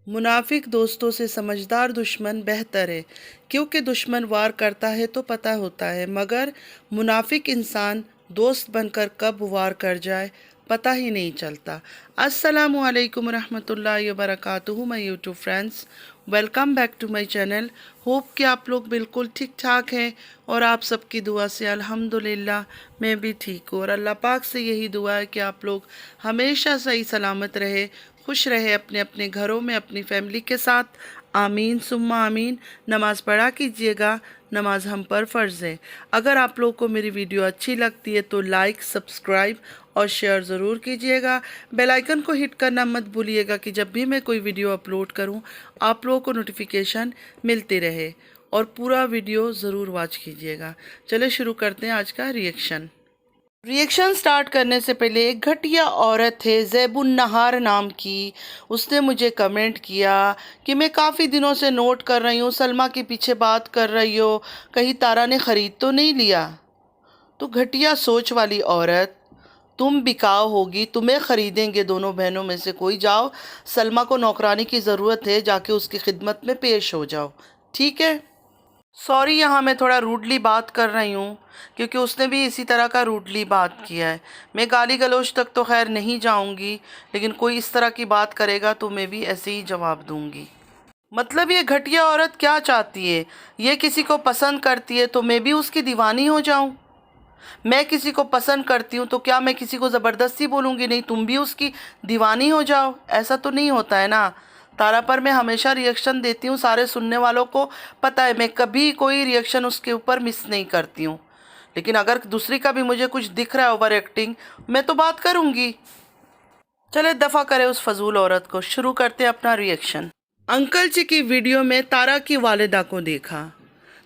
मुनाफिक दोस्तों से समझदार दुश्मन बेहतर है, क्योंकि दुश्मन वार करता है तो पता होता है, मगर मुनाफिक इंसान दोस्त बनकर कब वार कर जाए पता ही नहीं चलता। अस्सलामु अलैकुम रहमतुल्लाहि व बरकातुहू my YouTube friends, welcome back to my channel. Hope कि आप लोग बिल्कुल ठीक ठाक हैं और आप सबकी दुआ से अल्हम्दुलिल्लाह मैं भी ठीक हूँ। और अल्लाह पाक से यही दुआ है कि आप लोग हमेशा सही सलामत रहे, खुश रहे अपने अपने घरों में अपनी फैमिली के साथ। आमीन सुम्मा आमीन। नमाज़ पढ़ा कीजिएगा, नमाज हम पर फ़र्ज़ है। अगर आप लोग को मेरी वीडियो अच्छी लगती है तो लाइक, सब्सक्राइब और शेयर ज़रूर कीजिएगा। बेल आइकन को हिट करना मत भूलिएगा कि जब भी मैं कोई वीडियो अपलोड करूं आप लोगों को नोटिफिकेशन मिलती रहे। और पूरा वीडियो ज़रूर वॉच कीजिएगा। चलिए शुरू करते हैं आज का रिएक्शन स्टार्ट करने से पहले एक घटिया औरत है ज़ैबुन नहार नाम की, उसने मुझे कमेंट किया कि मैं काफ़ी दिनों से नोट कर रही हूँ सलमा के पीछे बात कर रही हो, कहीं तारा ने ख़रीद तो नहीं लिया। तो घटिया सोच वाली औरत, तुम बिकाऊ होगी, तुम्हें ख़रीदेंगे दोनों बहनों में से कोई। जाओ, सलमा को नौकरानी की ज़रूरत है, जाके उसकी खिदमत में पेश हो जाओ, ठीक है। सॉरी, यहाँ मैं थोड़ा रूडली बात कर रही हूँ क्योंकि उसने भी इसी तरह का रूडली बात किया है। मैं गाली गलौज तक तो खैर नहीं जाऊँगी, लेकिन कोई इस तरह की बात करेगा तो मैं भी ऐसे ही जवाब दूँगी। मतलब ये घटिया औरत क्या चाहती है? ये किसी को पसंद करती है तो मैं भी उसकी दीवानी हो जाऊँ? मैं किसी को पसंद करती हूँ तो क्या मैं किसी को ज़बरदस्ती बोलूँगी नहीं तुम भी उसकी दीवानी हो जाओ? ऐसा तो नहीं होता है ना। तारा पर मैं हमेशा रिएक्शन देती हूँ, सारे सुनने वालों को पता है, मैं कभी कोई रिएक्शन उसके ऊपर मिस नहीं करती हूँ। लेकिन अगर दूसरी का भी मुझे कुछ दिख रहा है ओवर एक्टिंग, मैं तो बात करूँगी। चले दफ़ा करे उस फजूल औरत को। शुरू करते हैं अपना रिएक्शन। अंकल जी की वीडियो में तारा की वालिदा को देखा,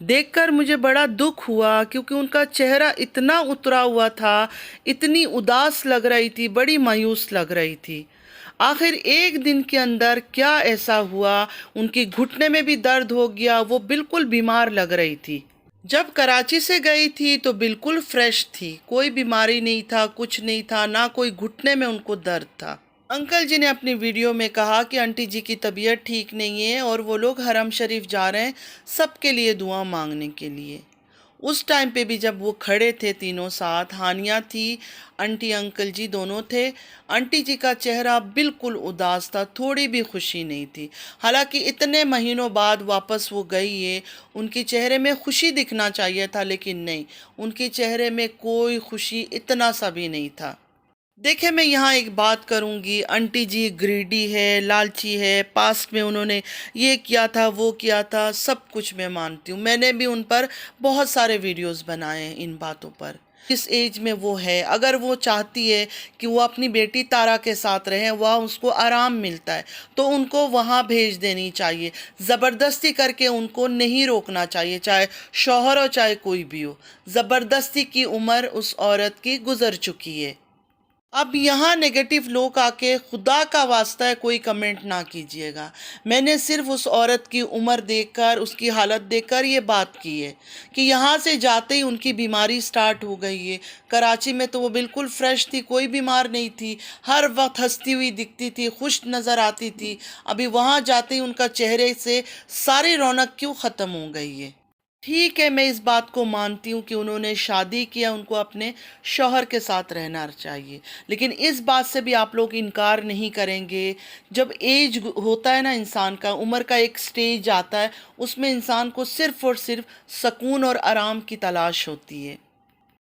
देखकर मुझे बड़ा दुख हुआ क्योंकि उनका चेहरा इतना उतरा हुआ था, इतनी उदास लग रही थी, बड़ी मायूस लग रही थी। आखिर एक दिन के अंदर क्या ऐसा हुआ, उनकी घुटने में भी दर्द हो गया, वो बिल्कुल बीमार लग रही थी। जब कराची से गई थी तो बिल्कुल फ्रेश थी, कोई बीमारी नहीं था, कुछ नहीं था, ना कोई घुटने में उनको दर्द था। अंकल जी ने अपनी वीडियो में कहा कि आंटी जी की तबीयत ठीक नहीं है और वो लोग हरम शरीफ जा रहे हैं सबके लिए दुआ मांगने के लिए। उस टाइम पे भी जब वो खड़े थे तीनों साथ, हानिया थी, आंटी अंकल जी दोनों थे, आंटी जी का चेहरा बिल्कुल उदास था, थोड़ी भी खुशी नहीं थी। हालांकि इतने महीनों बाद वापस वो गई है, उनके चेहरे में खुशी दिखना चाहिए था, लेकिन नहीं, उनके चेहरे में कोई खुशी इतना सा भी नहीं था। देखिए, मैं यहाँ एक बात करूँगी, आंटी जी ग्रीडी है, लालची है, पास्ट में उन्होंने ये किया था, वो किया था, सब कुछ मैं मानती हूँ। मैंने भी उन पर बहुत सारे वीडियोस बनाए हैं इन बातों पर। किस एज में वो है, अगर वो चाहती है कि वो अपनी बेटी तारा के साथ रहें, वह उसको आराम मिलता है तो उनको वहाँ भेज देनी चाहिए। ज़बरदस्ती करके उनको नहीं रोकना चाहिए, चाहे शौहर हो चाहे कोई भी हो। ज़बरदस्ती की उम्र उस औरत की गुजर चुकी है। अब यहाँ नेगेटिव लोग आके खुदा का वास्ता है कोई कमेंट ना कीजिएगा। मैंने सिर्फ उस औरत की उम्र देखकर, उसकी हालत देखकर ये बात की है कि यहाँ से जाते ही उनकी बीमारी स्टार्ट हो गई है। कराची में तो वो बिल्कुल फ्रेश थी, कोई बीमार नहीं थी, हर वक्त हंसती हुई दिखती थी, खुश नज़र आती थी। अभी वहाँ जाते ही उनका चेहरे से सारी रौनक क्यों ख़त्म हो गई है। ठीक है, मैं इस बात को मानती हूँ कि उन्होंने शादी किया, उनको अपने शौहर के साथ रहना चाहिए, लेकिन इस बात से भी आप लोग इनकार नहीं करेंगे, जब एज होता है ना इंसान का, उम्र का एक स्टेज आता है, उसमें इंसान को सिर्फ और सिर्फ सुकून और आराम की तलाश होती है।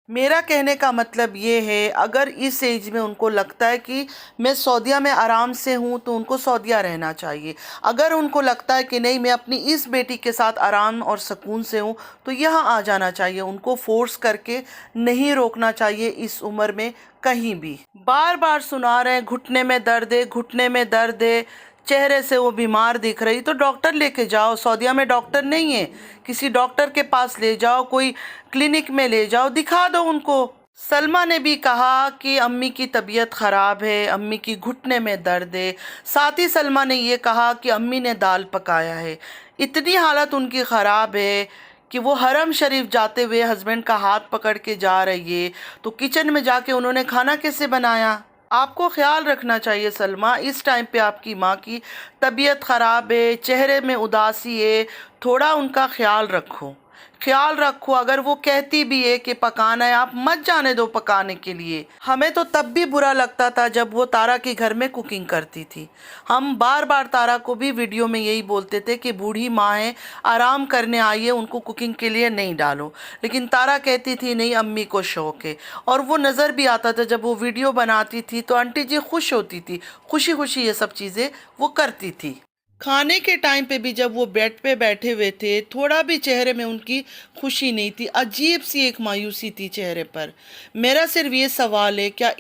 मेरा कहने का मतलब ये है, अगर इस एज में उनको लगता है कि मैं सऊदीया में आराम से हूँ तो उनको सऊदीया रहना चाहिए। अगर उनको लगता है कि नहीं, मैं अपनी इस बेटी के साथ आराम और सुकून से हूँ तो यहाँ आ जाना चाहिए। उनको फोर्स करके नहीं रोकना चाहिए इस उम्र में कहीं भी। बार बार सुना रहे हैं घुटने में दर्द है, घुटने में दर्द है, चेहरे से वो बीमार दिख रही, तो डॉक्टर लेके जाओ। सऊदीया में डॉक्टर नहीं है, किसी डॉक्टर के पास ले जाओ, कोई क्लिनिक में ले जाओ, दिखा दो उनको। सलमा ने भी कहा कि अम्मी की तबीयत ख़राब है, अम्मी की घुटने में दर्द है। साथ ही सलमा ने ये कहा कि अम्मी ने दाल पकाया है। इतनी हालत उनकी ख़राब है कि वो हरम शरीफ जाते हुए हस्बैंड का हाथ पकड़ के जा रही है, तो किचन में जाके उन्होंने खाना कैसे बनाया? आपको ख्याल रखना चाहिए सलमा, इस टाइम पे आपकी माँ की तबीयत ख़राब है, चेहरे में उदासी है, थोड़ा उनका ख्याल रखो। ख्याल रखो, अगर वो कहती भी है कि पकाना है, आप मत जाने दो पकाने के लिए। हमें तो तब भी बुरा लगता था जब वो तारा के घर में कुकिंग करती थी। हम बार बार तारा को भी वीडियो में यही बोलते थे कि बूढ़ी माँ है, आराम करने आई है, उनको कुकिंग के लिए नहीं डालो। लेकिन तारा कहती थी नहीं, अम्मी को शौक है। और वो नज़र भी आता था, जब वो वीडियो बनाती थी तो आंटी जी खुश होती थी, खुशी खुशी ये सब चीज़ें वो करती थी। खाने के टाइम पे भी जब वो बेड पे बैठे हुए थे, थोड़ा भी चेहरे में उनकी खुशी नहीं थी, अजीब सी एक मायूसी थी चेहरे पर। मेरा सिर्फ ये सवाल है, क्या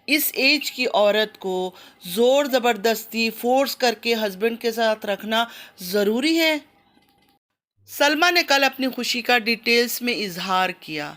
इस एज की औरत को ज़ोर ज़बरदस्ती फोर्स करके हस्बैंड के साथ रखना ज़रूरी है? सलमा ने कल अपनी खुशी का डिटेल्स में इजहार किया,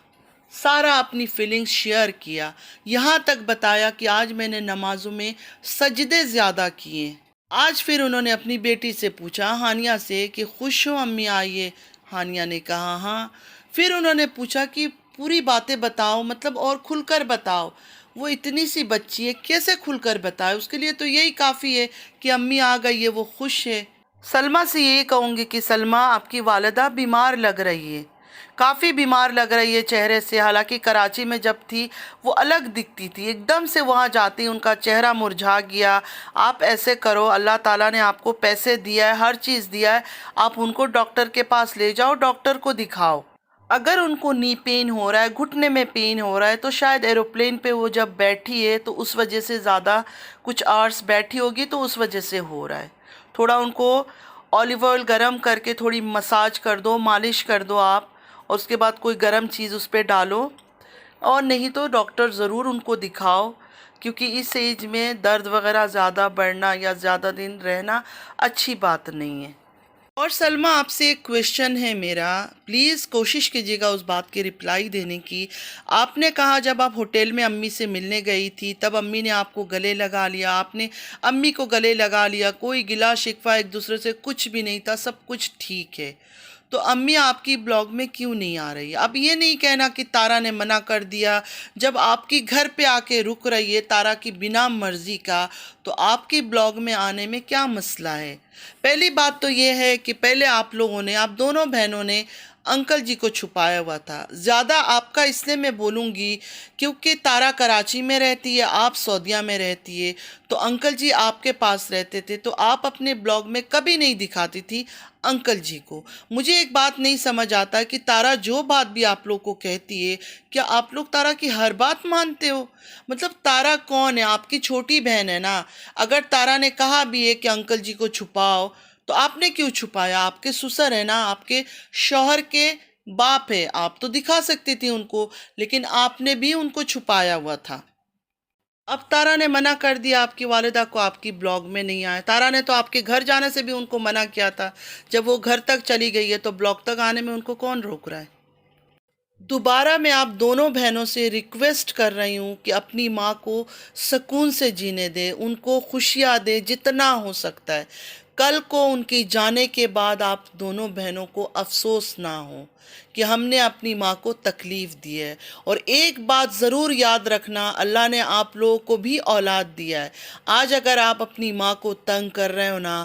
सारा अपनी फीलिंग्स शेयर किया, यहाँ तक बताया कि आज मैंने नमाजों में सजदे ज़्यादा किए। आज फिर उन्होंने अपनी बेटी से पूछा, हानिया से, कि खुश हो अम्मी आई है? हानिया ने कहा हाँ। फिर उन्होंने पूछा कि पूरी बातें बताओ, मतलब और खुलकर बताओ। वो इतनी सी बच्ची है, कैसे खुलकर बताए? उसके लिए तो यही काफ़ी है कि अम्मी आ गई है, वो खुश है। सलमा से यही कहूँगी कि सलमा, आपकी वालिदा बीमार लग रही है, काफ़ी बीमार लग रही है चेहरे से। हालांकि कराची में जब थी वो अलग दिखती थी, एकदम से वहाँ जाती उनका चेहरा मुरझा गया। आप ऐसे करो, अल्लाह ताला ने आपको पैसे दिया है, हर चीज़ दिया है, आप उनको डॉक्टर के पास ले जाओ, डॉक्टर को दिखाओ। अगर उनको नी पेन हो रहा है, घुटने में पेन हो रहा है, तो शायद एरोप्लेन पे वो जब बैठी है तो उस वजह से, ज़्यादा कुछ आवर्स बैठी होगी तो उस वजह से हो रहा है। थोड़ा उनको ऑलिव ऑयल गरम करके थोड़ी मसाज कर दो, मालिश कर दो आप, और उसके बाद कोई गरम चीज़ उस पर डालो। और नहीं तो डॉक्टर ज़रूर उनको दिखाओ, क्योंकि इस एज में दर्द वगैरह ज़्यादा बढ़ना या ज़्यादा दिन रहना अच्छी बात नहीं है। और सलमा, आपसे एक क्वेश्चन है मेरा, प्लीज़ कोशिश कीजिएगा उस बात की रिप्लाई देने की। आपने कहा जब आप होटल में अम्मी से मिलने गई थी तब अम्मी ने आपको गले लगा लिया, आपने अम्मी को गले लगा लिया, कोई गिला शिकवा एक दूसरे से कुछ भी नहीं था, सब कुछ ठीक है। तो अम्मी आपकी ब्लॉग में क्यों नहीं आ रही? अब ये नहीं कहना कि तारा ने मना कर दिया। जब आपकी घर पे आके रुक रही है तारा की बिना मर्जी का, तो आपकी ब्लॉग में आने में क्या मसला है? पहली बात तो ये है कि पहले आप लोगों ने, आप दोनों बहनों ने अंकल जी को छुपाया हुआ था। ज़्यादा आपका इसलिए मैं बोलूँगी क्योंकि तारा कराची में रहती है, आप सऊदीया में रहती है, तो अंकल जी आपके पास रहते थे, तो आप अपने ब्लॉग में कभी नहीं दिखाती थी अंकल जी को। मुझे एक बात नहीं समझ आता कि तारा जो बात भी आप लोग को कहती है, क्या आप लोग तारा की हर बात मानते हो? मतलब तारा कौन है? आपकी छोटी बहन है ना। अगर तारा ने कहा भी है कि अंकल जी को छुपाओ, तो आपने क्यों छुपाया? आपके ससुर है ना, आपके शौहर के बाप है, आप तो दिखा सकती थी उनको, लेकिन आपने भी उनको छुपाया हुआ था। अब तारा ने मना कर दिया आपकी वालिदा को, आपकी ब्लॉग में नहीं आए। तारा ने तो आपके घर जाने से भी उनको मना किया था। जब वो घर तक चली गई है तो ब्लॉग तक आने में उनको कौन रोक रहा है? दोबारा मैं आप दोनों बहनों से रिक्वेस्ट कर रही हूँ कि अपनी माँ को सुकून से जीने दे, उनको खुशियाँ दे जितना हो सकता है। कल को उनके जाने के बाद आप दोनों बहनों को अफसोस ना हो कि हमने अपनी माँ को तकलीफ़ दी है। और एक बात ज़रूर याद रखना, अल्लाह ने आप लोगों को भी औलाद दिया है। आज अगर आप अपनी माँ को तंग कर रहे हो ना,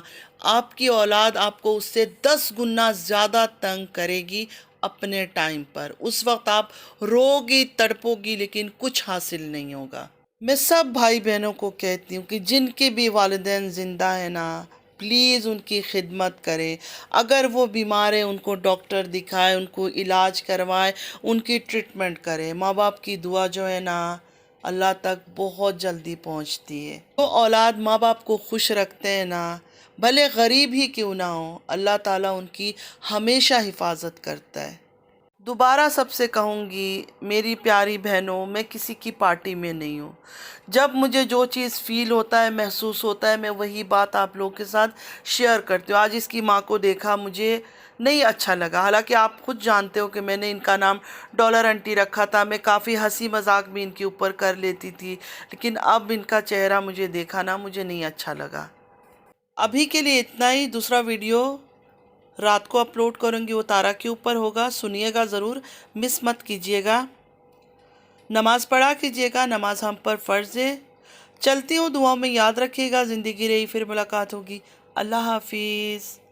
आपकी औलाद आपको उससे 10 गुना ज़्यादा तंग करेगी अपने टाइम पर। उस वक्त आप रोगी, तड़पोगी, लेकिन कुछ हासिल नहीं होगा। मैं सब भाई बहनों को कहती हूँ कि जिनके भी वालिदैन ज़िंदा है ना, प्लीज़ उनकी खिदमत करें। अगर वो बीमार है उनको डॉक्टर दिखाए, उनको इलाज करवाए, उनकी ट्रीटमेंट करें। माँ बाप की दुआ जो है ना, अल्लाह तक बहुत जल्दी पहुँचती है। तो औलाद माँ बाप को खुश रखते हैं ना, भले गरीब ही क्यों ना हो, अल्लाह ताला उनकी हमेशा हिफाजत करता है। दोबारा सबसे कहूँगी, मेरी प्यारी बहनों, मैं किसी की पार्टी में नहीं हूँ। जब मुझे जो चीज़ फ़ील होता है, महसूस होता है, मैं वही बात आप लोगों के साथ शेयर करती हूँ। आज इसकी माँ को देखा, मुझे नहीं अच्छा लगा। हालांकि आप खुद जानते हो कि मैंने इनका नाम डॉलर आंटी रखा था, मैं काफ़ी हंसी मजाक भी इनके ऊपर कर लेती थी, लेकिन अब इनका चेहरा मुझे देखा ना, मुझे नहीं अच्छा लगा। अभी के लिए इतना ही। दूसरा वीडियो रात को अपलोड करूँगी, वो तारा के ऊपर होगा, सुनिएगा ज़रूर, मिस मत कीजिएगा। नमाज़ पढ़ा कीजिएगा, नमाज हम पर फ़र्ज़ है। चलती हूँ, दुआओं में याद रखिएगा। ज़िंदगी रही फिर मुलाकात होगी। अल्लाह हाफिज़।